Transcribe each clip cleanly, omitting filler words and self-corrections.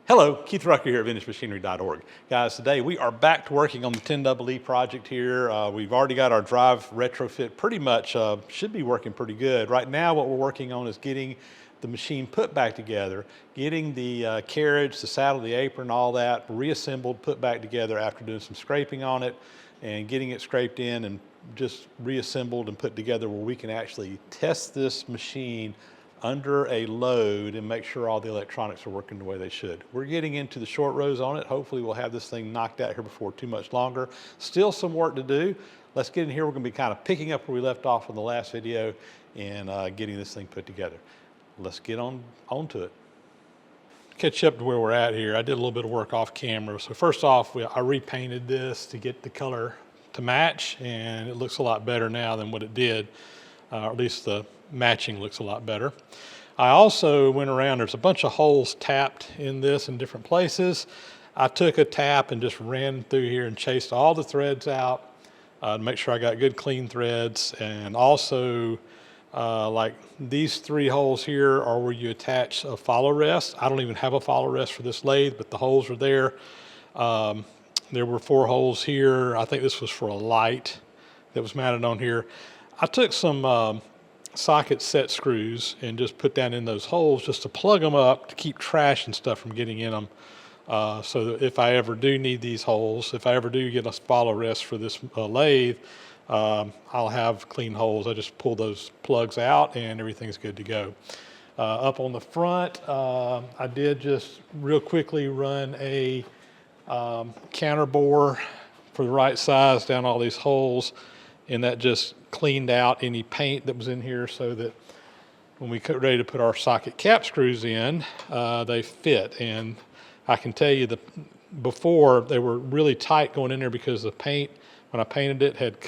Hello, Keith Rucker here at VintageMachinery.org. Guys, today we are back to working on the 10EE project here. We've already got our drive retrofit pretty much, should be working pretty good. Right now what we're working on is getting the machine put back together, getting the carriage, the saddle, the apron, all that reassembled, put back together after doing some scraping on it and getting it scraped in and just reassembled and put together where we can actually test this machine under a load and make sure all the electronics are working the way they should. We're getting into the short rows on it. Hopefully we'll have this thing knocked out here before too much longer. Still some work to do. Let's get in here. We're going to be kind of picking up where we left off in the last video and getting this thing put together. Let's get onto it. Catch up to where we're at here. I did a little bit of work off camera. So first off, I repainted this to get the color to match, and it looks a lot better now than what it did, or at least the matching looks a lot better. I also went around, there's a bunch of holes tapped in this in different places. I took a tap and just ran through here and chased all the threads out to make sure I got good clean threads. And also like these three holes here are where you attach a follow rest. I don't even have a follow rest for this lathe, but the holes are there. There were 4 holes here. I think this was for a light that was mounted on here. I took some socket set screws and just put down in those holes just to plug them up to keep trash and stuff from getting in them. So that if I ever do need these holes, if I ever do get a follow rest for this lathe, I'll have clean holes. I just pull those plugs out and everything's good to go. Up on the front, I did just real quickly run a counter bore for the right size down all these holes, and that just cleaned out any paint that was in here so that when we get ready to put our socket cap screws in, they fit. And I can tell you that before they were really tight going in there because the paint, when I painted it, had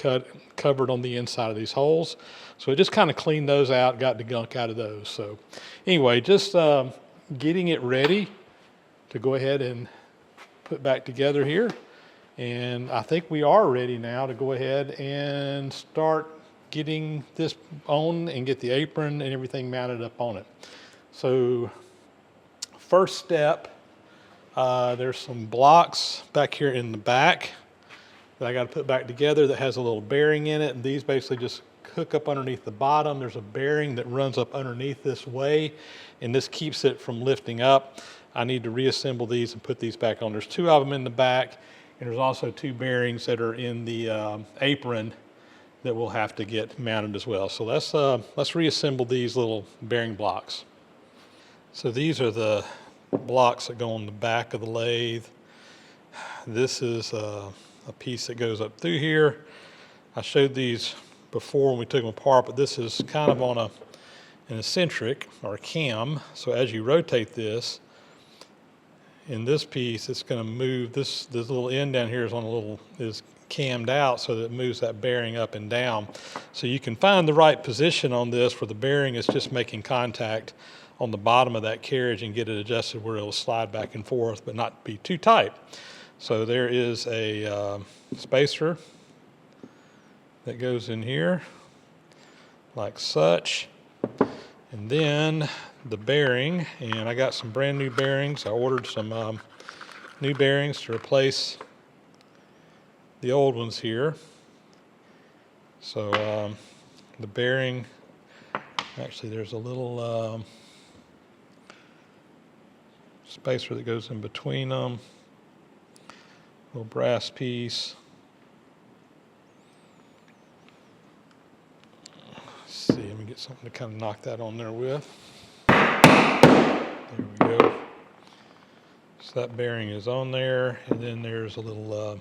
covered on the inside of these holes. So it just kind of cleaned those out, got the gunk out of those. So anyway, just getting it ready to go ahead and put back together here. And I think we are ready now to go ahead and start getting this on and get the apron and everything mounted up on it. So first step, there's some blocks back here in the back that I got to put back together that has a little bearing in it. And these basically just hook up underneath the bottom. There's a bearing that runs up underneath this way, and this keeps it from lifting up. I need to reassemble these and put these back on. There's 2 of them in the back. And there's also 2 bearings that are in the apron that we'll have to get mounted as well. So let's reassemble these little bearing blocks. So these are the blocks that go on the back of the lathe. This is a piece that goes up through here. I showed these before when we took them apart, but this is kind of on an eccentric or a cam. So as you rotate this, in this piece, it's going to move this little end down here is cammed out so that it moves that bearing up and down. So you can find the right position on this where the bearing is just making contact on the bottom of that carriage and get it adjusted where it'll slide back and forth but not be too tight. So there is a spacer that goes in here like such. And then the bearing, and I got some brand new bearings. I ordered some new bearings to replace the old ones here. So the bearing, actually there's a little spacer that goes in between them, little brass piece. Let's see, let me get something to kind of knock that on there with. There we go. So that bearing is on there, and then there's a little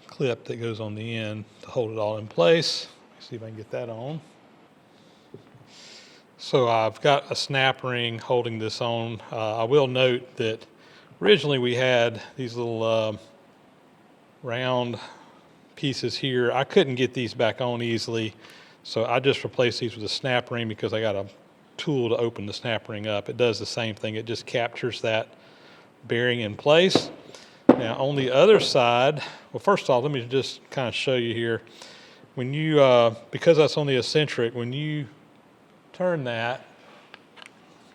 clip that goes on the end to hold it all in place. Let's see if I can get that on. So I've got a snap ring holding this on. I will note that originally we had these little round pieces here. I couldn't get these back on easily, so I just replaced these with a snap ring because I got a tool to open the snap ring up. It does the same thing. It just captures that bearing in place. Now on the other side, well, first off, let me just kind of show you here. When you, because that's on the eccentric, when you turn that,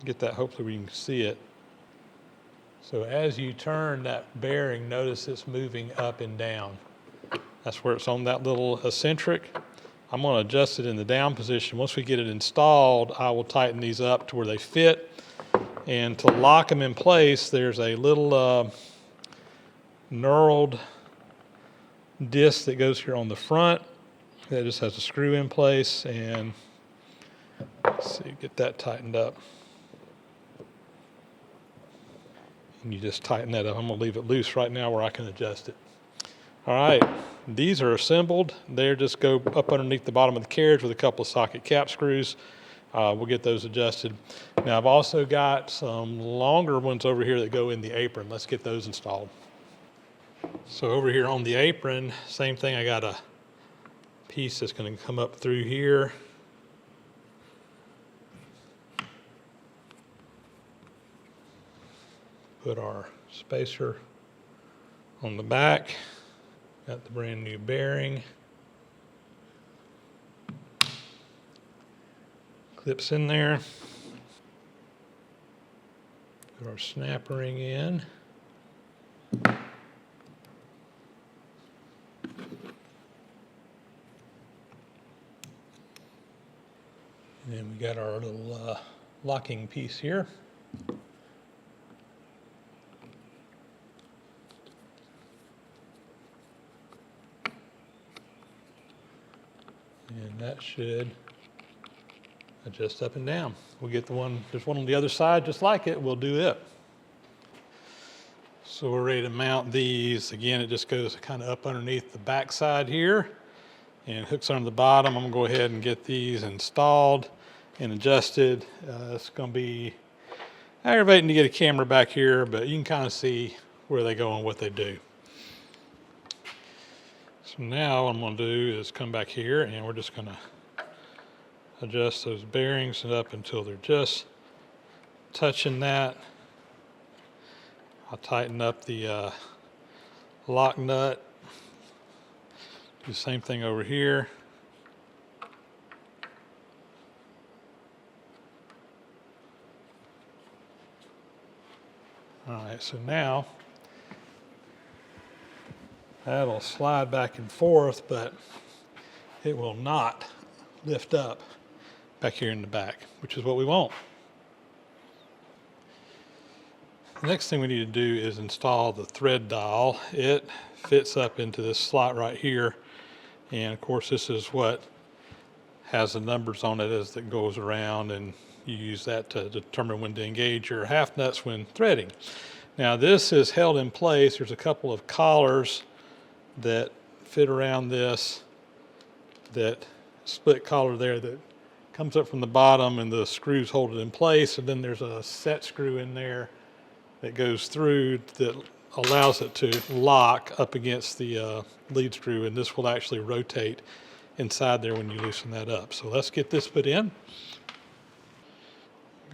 get that, hopefully we can see it. So as you turn that bearing, notice it's moving up and down. That's where it's on that little eccentric. I'm going to adjust it in the down position. Once we get it installed, I will tighten these up to where they fit. And to lock them in place, there's a little knurled disc that goes here on the front that just has a screw in place. And let's see, get that tightened up. And you just tighten that up. I'm going to leave it loose right now where I can adjust it. All right, these are assembled. They just go up underneath the bottom of the carriage with a couple of socket cap screws. We'll get those adjusted. Now I've also got some longer ones over here that go in the apron. Let's get those installed. So over here on the apron, same thing. I got a piece that's going to come up through here. Put our spacer on the back. Got the brand new bearing. Clips in there. Put our snap ring in. And then we got our little locking piece here. And that should adjust up and down. We'll get the one, there's one on the other side just like it, we'll do it. So we're ready to mount these. Again, it just goes kind of up underneath the back side here and hooks under the bottom. I'm gonna go ahead and get these installed and adjusted. It's gonna be aggravating to get a camera back here, but you can kind of see where they go and what they do. So now what I'm going to do is come back here and we're just going to adjust those bearings up until they're just touching that. I'll tighten up the lock nut. Do the same thing over here. All right, so now that'll slide back and forth, but it will not lift up back here in the back, which is what we want. The next thing we need to do is install the thread dial. It fits up into this slot right here, and of course this is what has the numbers on it as it goes around, and you use that to determine when to engage your half nuts when threading. Now this is held in place. There's a couple of collars that fit around this, that split collar there that comes up from the bottom and the screws hold it in place, and then there's a set screw in there that goes through that allows it to lock up against the lead screw, and this will actually rotate inside there when you loosen that up. So let's get this put in.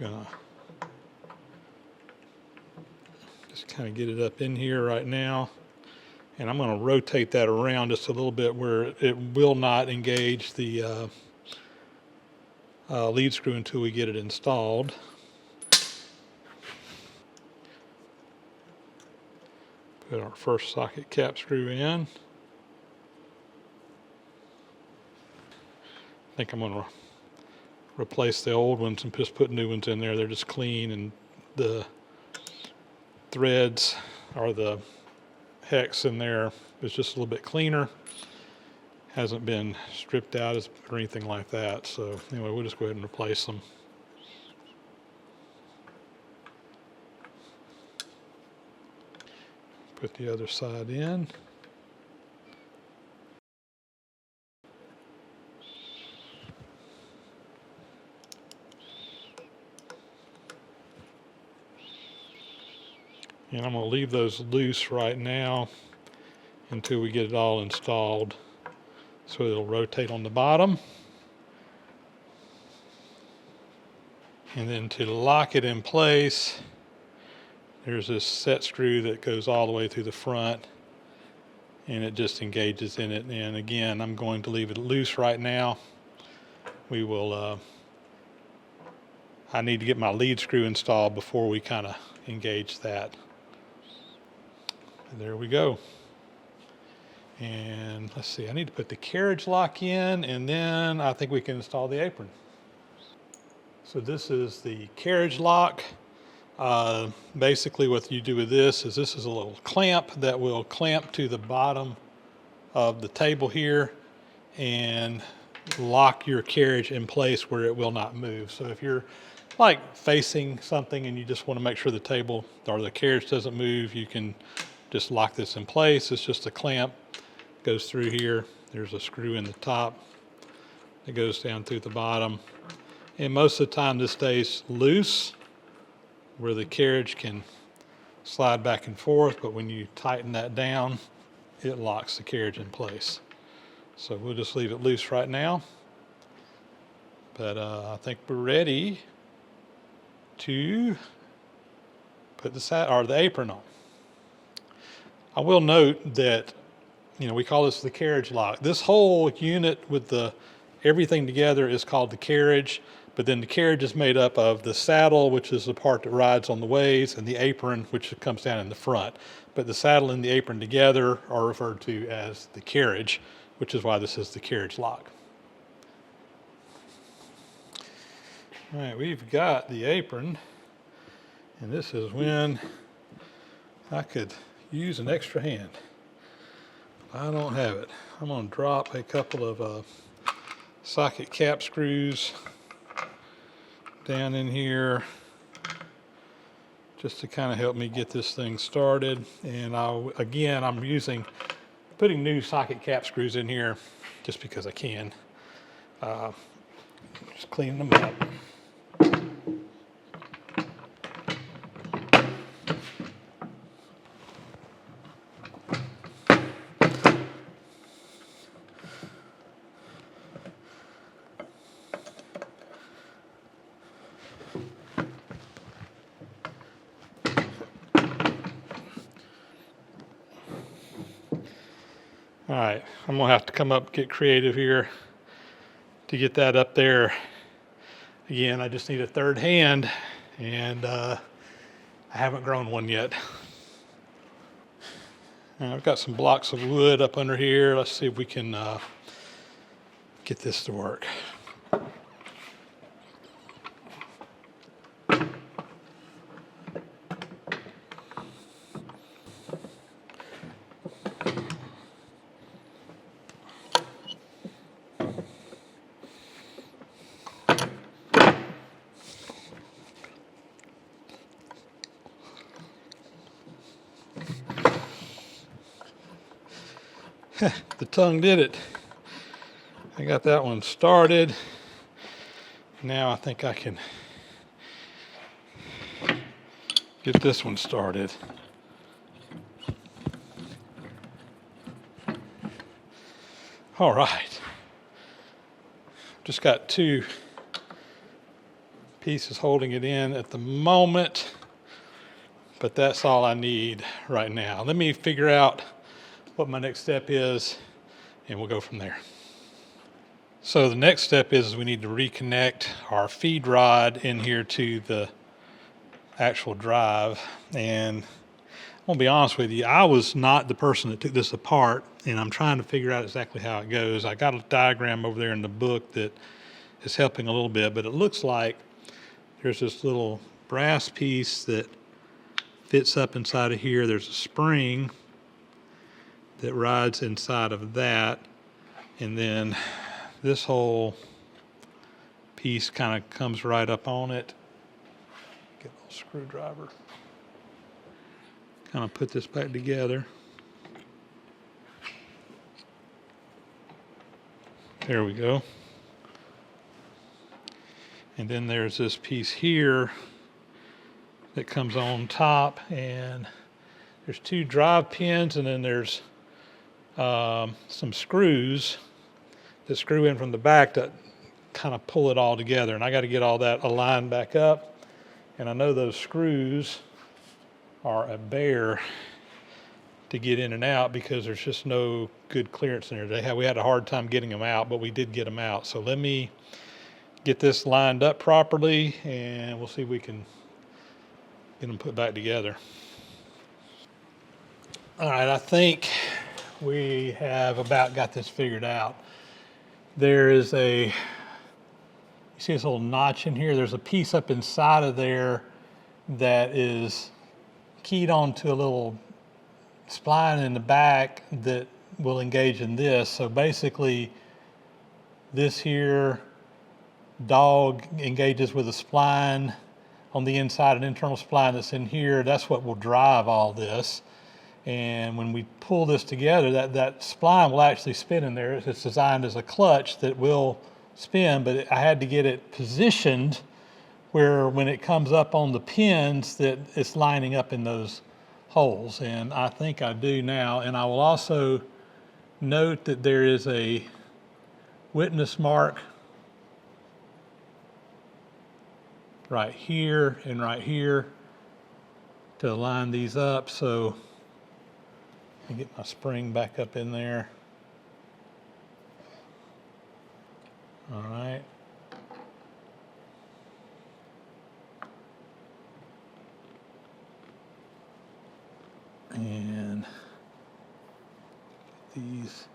I'm gonna just kind of get it up in here right now. And I'm going to rotate that around just a little bit where it will not engage the lead screw until we get it installed. Put our first socket cap screw in. I think I'm going to replace the old ones and just put new ones in there. They're just clean, and the threads or the hex in there is just a little bit cleaner. Hasn't been stripped out or anything like that. So anyway, we'll just go ahead and replace them. Put the other side in. And I'm going to leave those loose right now until we get it all installed, so it'll rotate on the bottom. And then to lock it in place, there's this set screw that goes all the way through the front, and it just engages in it. And again, I'm going to leave it loose right now. We will, I need to get my lead screw installed before we kind of engage that. There we go. And let's see, I need to put the carriage lock in, and then I think we can install the apron. So this is the carriage lock. Basically what you do with this is a little clamp that will clamp to the bottom of the table here and lock your carriage in place where it will not move. So if you're like facing something and you just want to make sure the table or the carriage doesn't move, you can just lock this in place. It's just a clamp, goes through here. There's a screw in the top that goes down through the bottom. And most of the time this stays loose where the carriage can slide back and forth, but when you tighten that down, it locks the carriage in place. So we'll just leave it loose right now. But I think we're ready to put the apron on. I will note that, we call this the carriage lock. This whole unit with everything together is called the carriage, but then the carriage is made up of the saddle, which is the part that rides on the ways, and the apron, which comes down in the front. But the saddle and the apron together are referred to as the carriage, which is why this is the carriage lock. All right, we've got the apron, and this is when I could use an extra hand. I don't have it. I'm going to drop a couple of socket cap screws down in here just to kind of help me get this thing started. And I'm putting new socket cap screws in here just because I can. Just cleaning them up. All right, I'm gonna have to come up, get creative here to get that up there. Again, I just need a third hand, and I haven't grown one yet. I've got some blocks of wood up under here. Let's see if we can get this to work. The tongue did it. I got that one started. Now I think I can get this one started. All right. Just got two pieces holding it in at the moment, but that's all I need right now. Let me figure out what my next step is, and we'll go from there. So the next step is we need to reconnect our feed rod in here to the actual drive. And I'm gonna be honest with you, I was not the person that took this apart, and I'm trying to figure out exactly how it goes. I got a diagram over there in the book that is helping a little bit, but it looks like there's this little brass piece that fits up inside of here. There's a spring that rides inside of that, and then this whole piece kind of comes right up on it. Get a little screwdriver. Kind of put this back together. There we go. And then there's this piece here that comes on top, and there's two drive pins, and then there's some screws that screw in from the back that kind of pull it all together. And I got to get all that aligned back up. And I know those screws are a bear to get in and out because there's just no good clearance in there. We had a hard time getting them out, but we did get them out. So let me get this lined up properly, and we'll see if we can get them put back together. All right, I think we have about got this figured out. There is you see this little notch in here? There's a piece up inside of there that is keyed onto a little spline in the back that will engage in this. So basically, this here dog engages with a spline on the inside, an internal spline that's in here. That's what will drive all this. And when we pull this together, that spline will actually spin in there. It's designed as a clutch that will spin, but I had to get it positioned where when it comes up on the pins that it's lining up in those holes. And I think I do now. And I will also note that there is a witness mark right here and right here to line these up. So let me get my spring back up in there. All right. And get these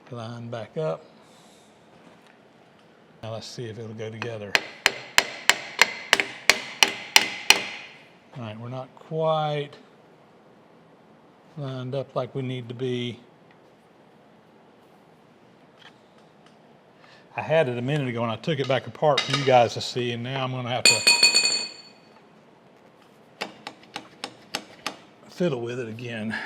lined back up. Now let's see if it'll go together. All right, we're not quite lined up like we need to be. I had it a minute ago and I took it back apart for you guys to see, and now I'm going to have to fiddle with it again.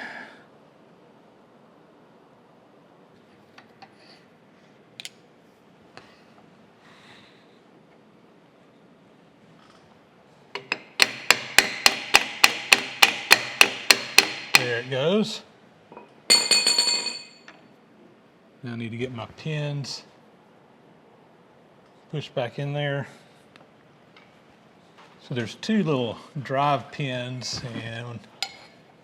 There it goes. Now I need to get my pins pushed back in there. So there's two little drive pins, and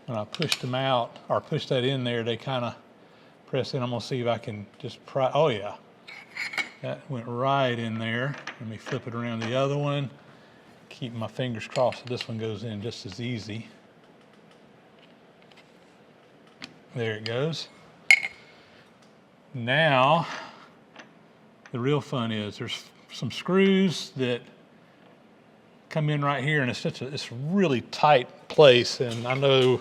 when I pushed them out, or pushed that in there, they kind of press in. I'm gonna see if I can just pry. Oh yeah, that went right in there. Let me flip it around the other one. Keep my fingers crossed that this one goes in just as easy. There it goes. Now, the real fun is there's some screws that come in right here, and it's a really tight place. And I know,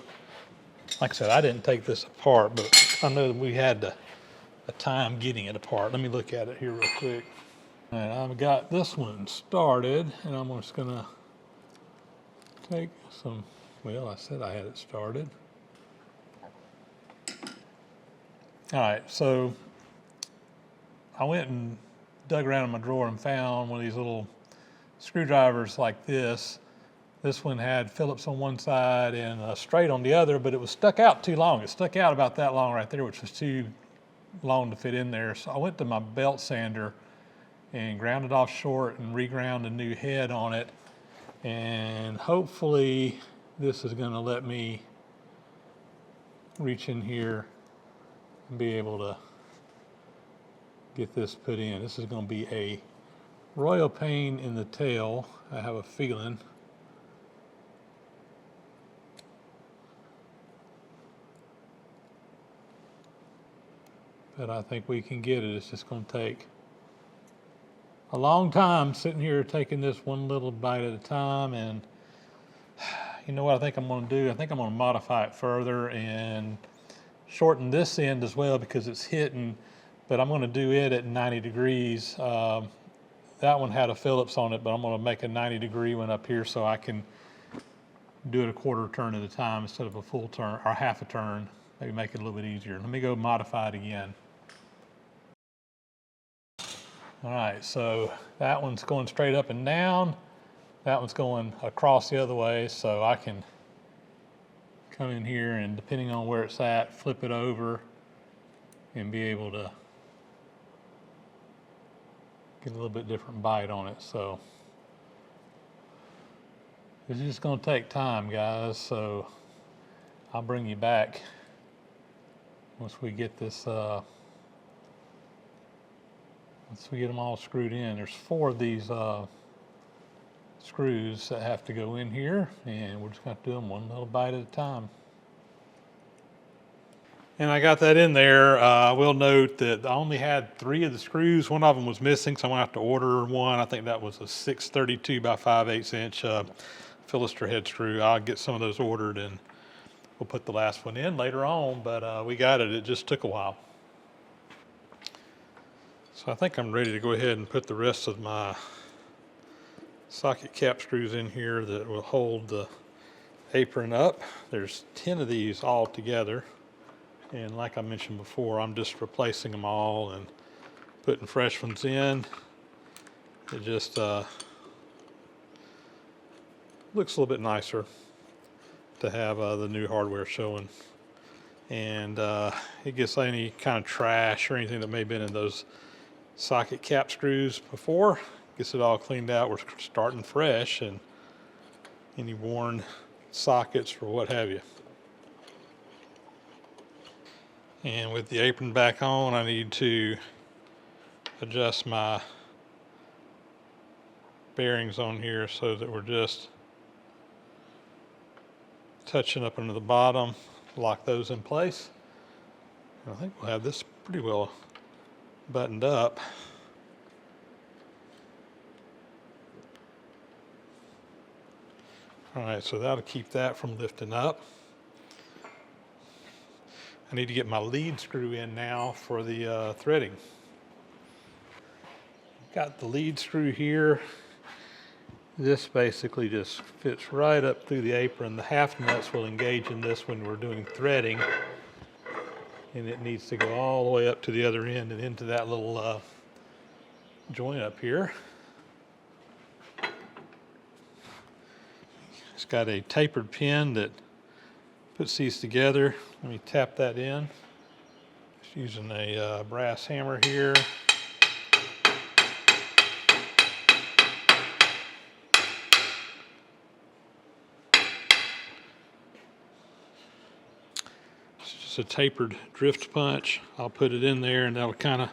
like I said, I didn't take this apart, but I know that we had a time getting it apart. Let me look at it here real quick. All right, I've got this one started, and I'm just gonna take some, well, I said I had it started. All right, so I went and dug around in my drawer and found one of these little screwdrivers like this. This one had Phillips on one side and a straight on the other, but it was stuck out too long. It stuck out about that long right there, which was too long to fit in there. So I went to my belt sander and ground it off short and reground a new head on it. And hopefully this is gonna let me reach in here and be able to get this put in. This is going to be a royal pain in the tail, I have a feeling. But I think we can get it. It's just going to take a long time sitting here taking this one little bite at a time. And you know what I think I'm going to do? I think I'm going to modify it further and shorten this end as well because it's hitting, but I'm going to do it at 90 degrees. That one had a Phillips on it, but I'm going to make a 90-degree one up here so I can do it a quarter turn at a time instead of a full turn or half a turn. Maybe make it a little bit easier. Let me go modify it again. All right, so that one's going straight up and down. That one's going across the other way, so I can come in here and depending on where it's at, flip it over and be able to get a little bit different bite on it. So it's just going to take time, guys. So I'll bring you back once we get this, once we get them all screwed in. There's 4 of these screws that have to go in here, and we're just going to do them one little bite at a time. And I got that in there. I will note that I only had 3 of the screws. One of them was missing, so I'm going to have to order one. I think that was a 632 by 5/8 inch Philister head screw. I'll get some of those ordered and we'll put the last one in later on, but we got it. It just took a while. So I think I'm ready to go ahead and put the rest of my socket cap screws in here that will hold the apron up. There's 10 of these all together. And like I mentioned before, I'm just replacing them all and putting fresh ones in. It just looks a little bit nicer to have the new hardware showing. And it gets any kind of trash or anything that may have been in those socket cap screws before. Gets it all cleaned out. We're starting fresh, and any worn sockets or what have you. And with the apron back on, I need to adjust my bearings on here so that we're just touching up into the bottom, lock those in place. And I think we'll have this pretty well buttoned up. All right, so that'll keep that from lifting up. I need to get my lead screw in now for the threading. Got the lead screw here. This basically just fits right up through the apron. The half nuts will engage in this when we're doing threading, and it needs to go all the way up to the other end and into that little joint up here. It's got a tapered pin that puts these together. Let me tap that in. Just using a brass hammer here. It's just a tapered drift punch. I'll put it in there and that'll kind of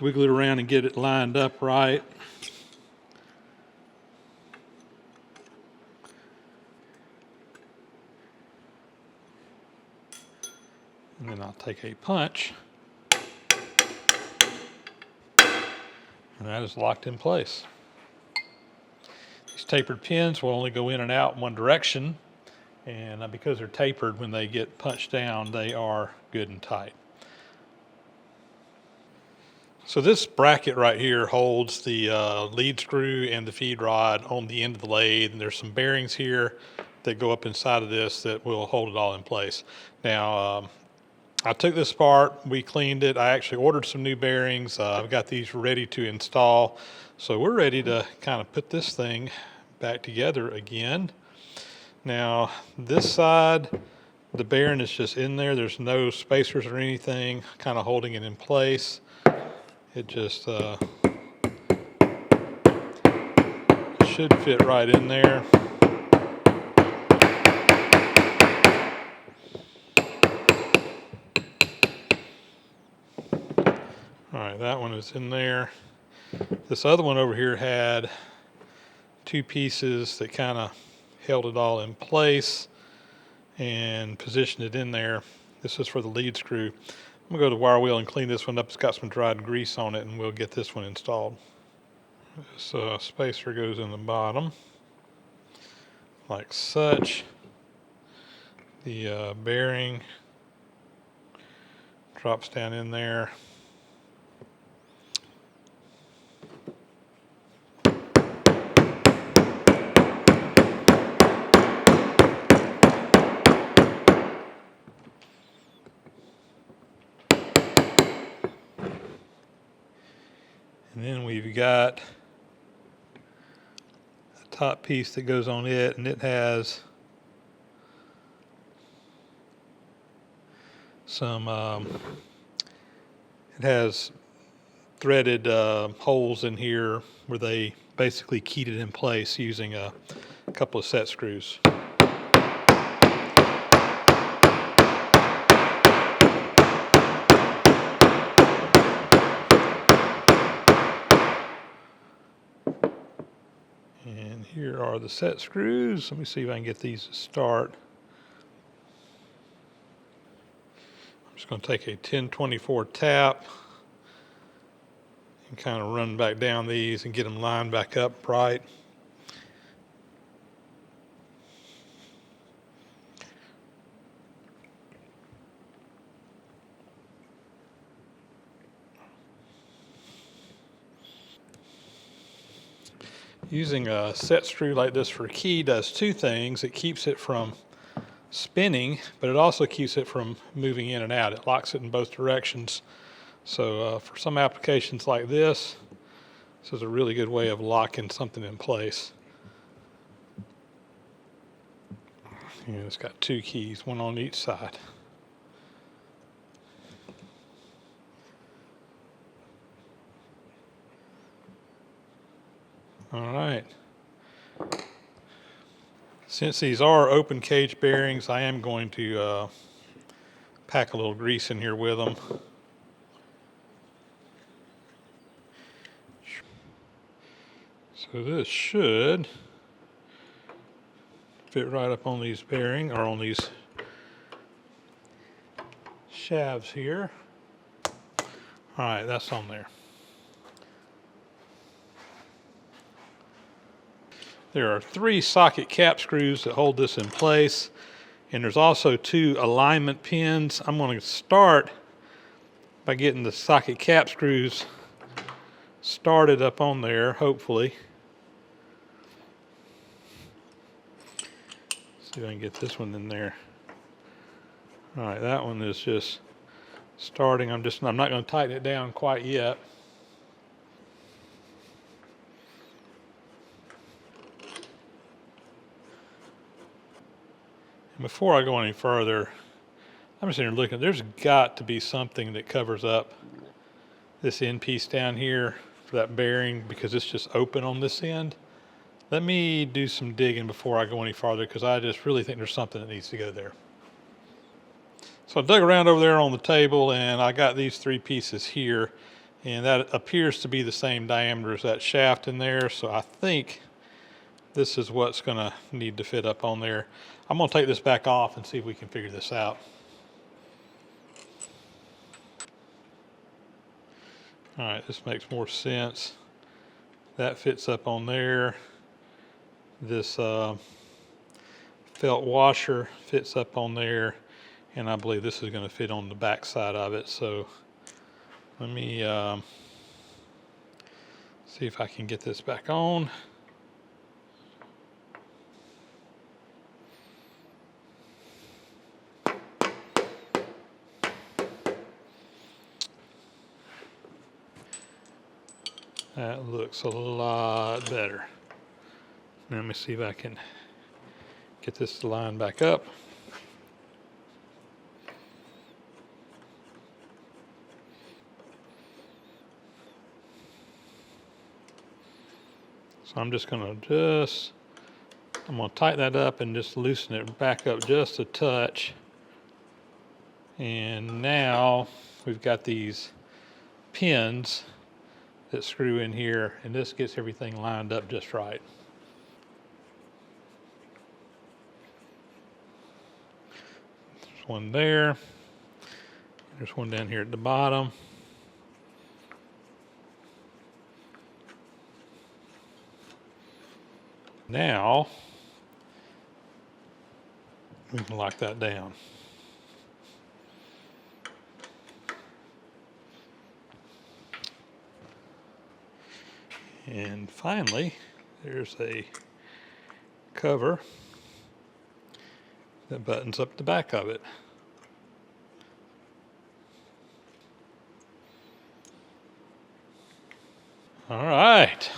wiggle it around and get it lined up right. And then I'll take a punch, and that is locked in place. These tapered pins will only go in and out in one direction, and because they're tapered, when they get punched down, they are good and tight. So this bracket right here holds the lead screw and the feed rod on the end of the lathe, and there's some bearings here that go up inside of this that will hold it all in place. Now, I took this apart, we cleaned it. I actually ordered some new bearings. I've got these ready to install. So we're ready to kind of put this thing back together again. Now, this side, the bearing is just in there. There's no spacers or anything kind of holding it in place. It just should fit right in there. All right, that one is in there. This other one over here had 2 pieces that kind of held it all in place and positioned it in there. This is for the lead screw. I'm gonna go to the wire wheel and clean this one up. It's got some dried grease on it, and we'll get this one installed. This spacer goes in the bottom, like such. The bearing drops down in there. And then we've got a top piece that goes on it, and it has some, it has threaded holes in here where they basically keyed it in place using a couple of set screws. Here are the set screws. Let me see if I can get these to start. I'm just going to take a 1024 tap and kind of run back down these and get them lined back up right. Using a set screw like this for a key does two things. It keeps it from spinning, but it also keeps it from moving in and out. It locks it in both directions. So for some applications like this is a really good way of locking something in place. And it's got two keys, one on each side. All right. Since these are open cage bearings, I am going to pack a little grease in here with them. So this should fit right up on these bearings, or on these shafts here. All right, that's on there. There are 3 socket cap screws that hold this in place, and there's also 2 alignment pins. I'm going to start by getting the socket cap screws started up on there, hopefully. See if I can get this one in there. All right, that one is just starting. I'm not going to tighten it down quite yet. And before I go any further, I'm just sitting here looking. There's got to be something that covers up this end piece down here for that bearing, because it's just open on this end. Let me do some digging before I go any farther, because I just really think there's something that needs to go there. So I dug around over there on the table, and I got these 3 pieces here, and that appears to be the same diameter as that shaft in there. So I think this is what's going to need to fit up on there. I'm going to take this back off and see if we can figure this out. All right, this makes more sense. That fits up on there. This felt washer fits up on there, and I believe this is going to fit on the back side of it. So let me see if I can get this back on. That looks a lot better. Let me see if I can get this to line back up. So I'm going to tighten that up and just loosen it back up just a touch. And now we've got these pins that screw in here, and this gets everything lined up just right. There's one there. There's one down here at the bottom. Now we can lock that down. And finally, there's a cover that buttons up the back of it. All right.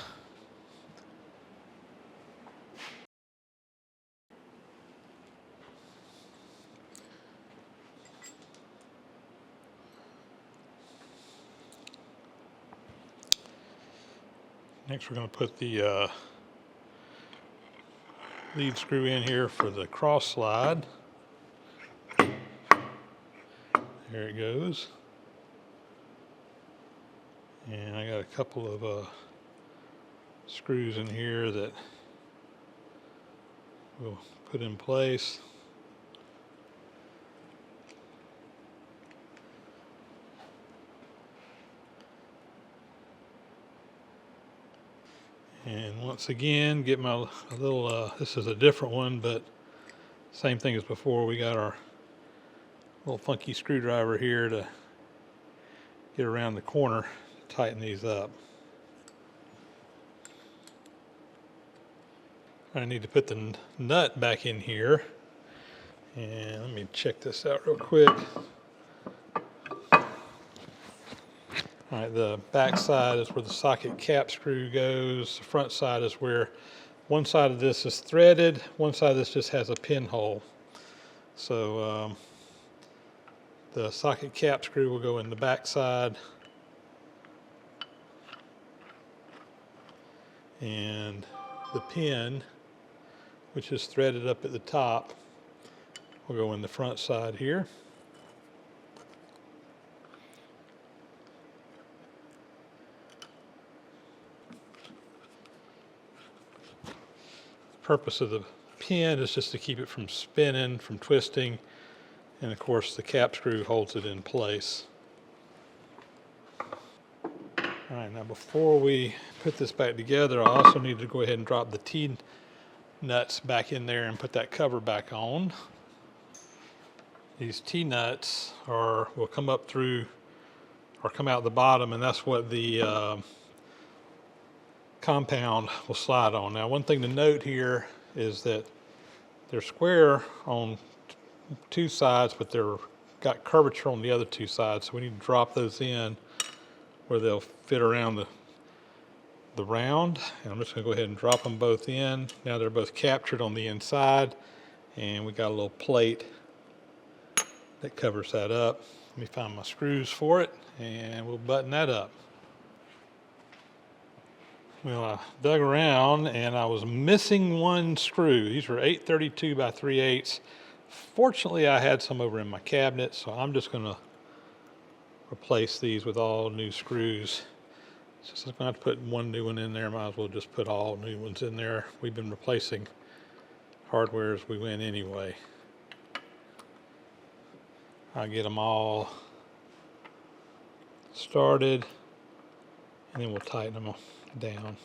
Next, we're going to put the lead screw in here for the cross slide. There it goes. And I got a couple of screws in here that we'll put in place. And once again, get my little, this is a different one, but same thing as before. We got our little funky screwdriver here to get around the corner, tighten these up. I need to put the nut back in here. And let me check this out real quick. All right, the back side is where the socket cap screw goes. The front side is where one side of this is threaded, one side of this just has a pinhole. So the socket cap screw will go in the back side. And the pin, which is threaded up at the top, will go in the front side here. The purpose of the pin is just to keep it from spinning, from twisting, and of course the cap screw holds it in place. All right, now before we put this back together, I also need to go ahead and drop the T-nuts back in there and put that cover back on. These T-nuts will come up through or come out the bottom, and that's what the compound will slide on. Now, one thing to note here is that they're square on two sides, but they're got curvature on the other two sides, so we need to drop those in where they'll fit around the round. And I'm just going to go ahead and drop them both in. Now they're both captured on the inside, and we got a little plate that covers that up. Let me find my screws for it, and we'll button that up. Well, I dug around and I was missing one screw. These were 832 by 3/8. Fortunately, I had some over in my cabinet, so I'm just going to replace these with all new screws. Since I'm going to have to put one new one in there, might as well just put all new ones in there. We've been replacing hardware as we went anyway. I'll get them all started, and then we'll tighten them down.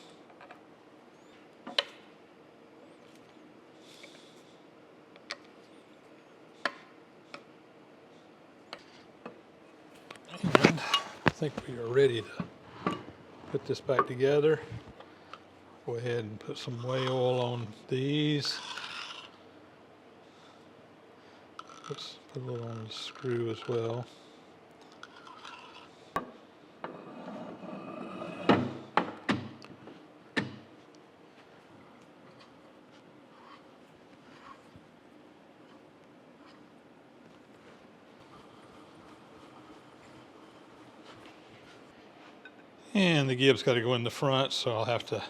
And I think we are ready to put this back together. Go ahead and put some whey oil on these. Let's put a little on the screw as well. And the gib's got to go in the front, so I'll have to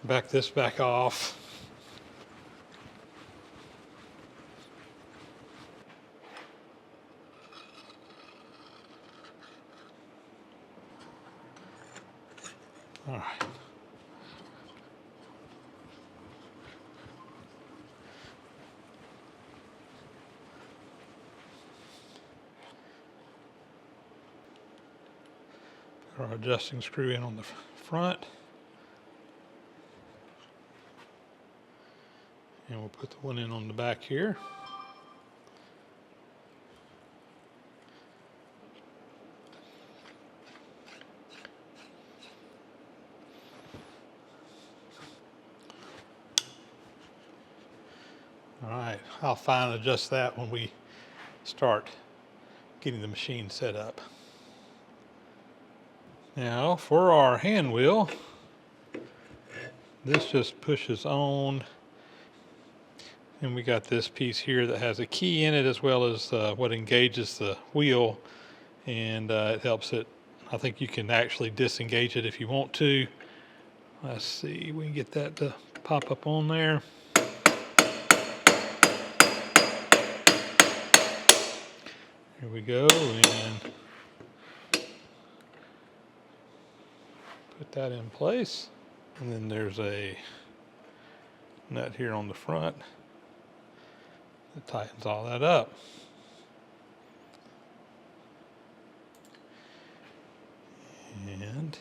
back this back off. All right. Put our adjusting screw in on the front. And we'll put the one in on the back here. All right, I'll fine adjust that when we start getting the machine set up. Now for our hand wheel, this just pushes on, and we got this piece here that has a key in it as well as what engages the wheel, and it helps it. I think you can actually disengage it if you want to. Let's see, we can get that to pop up on there. Here we go, and put that in place. And then there's a nut here on the front. It tightens all that up. And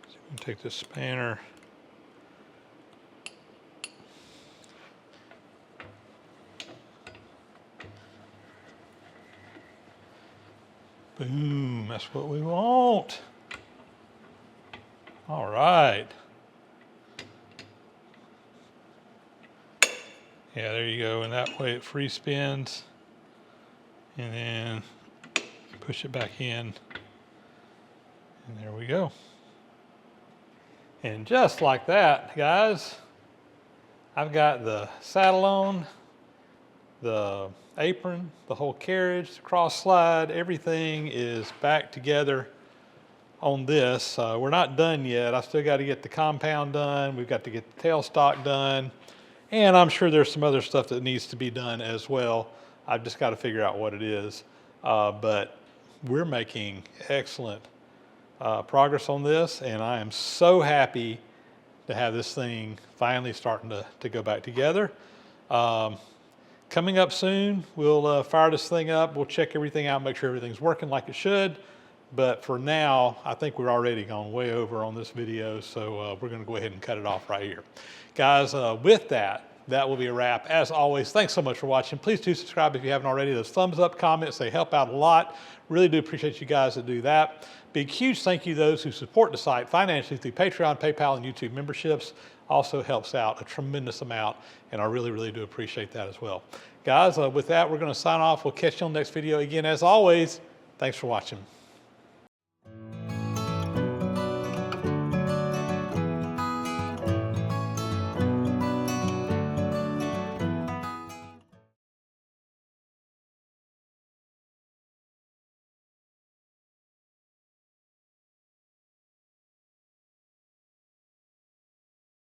so we can take this spanner, boom, that's what we want. All right. Yeah, there you go, and that way it free spins, and then push it back in, and there we go. And just like that, guys, I've got the saddle on, the apron, the whole carriage, the cross slide, everything is back together on this. We're not done yet. I still got to get the compound done. We've got to get the tailstock done. And I'm sure there's some other stuff that needs to be done as well. I've just got to figure out what it is. But we're making excellent progress on this, and I am so happy to have this thing finally starting to go back together. Coming up soon, we'll fire this thing up. We'll check everything out, make sure everything's working like it should. But for now, I think we're already gone way over on this video, so we're going to go ahead and cut it off right here. Guys, with that will be a wrap. As always, thanks so much for watching. Please do subscribe if you haven't already. Those thumbs up, comments, they help out a lot. Really do appreciate you guys that do that. Big, huge thank you to those who support the site financially through Patreon, PayPal, and YouTube memberships. Also helps out a tremendous amount, and I really, really do appreciate that as well. Guys, with that, we're going to sign off. We'll catch you on the next video. Again, as always, thanks for watching.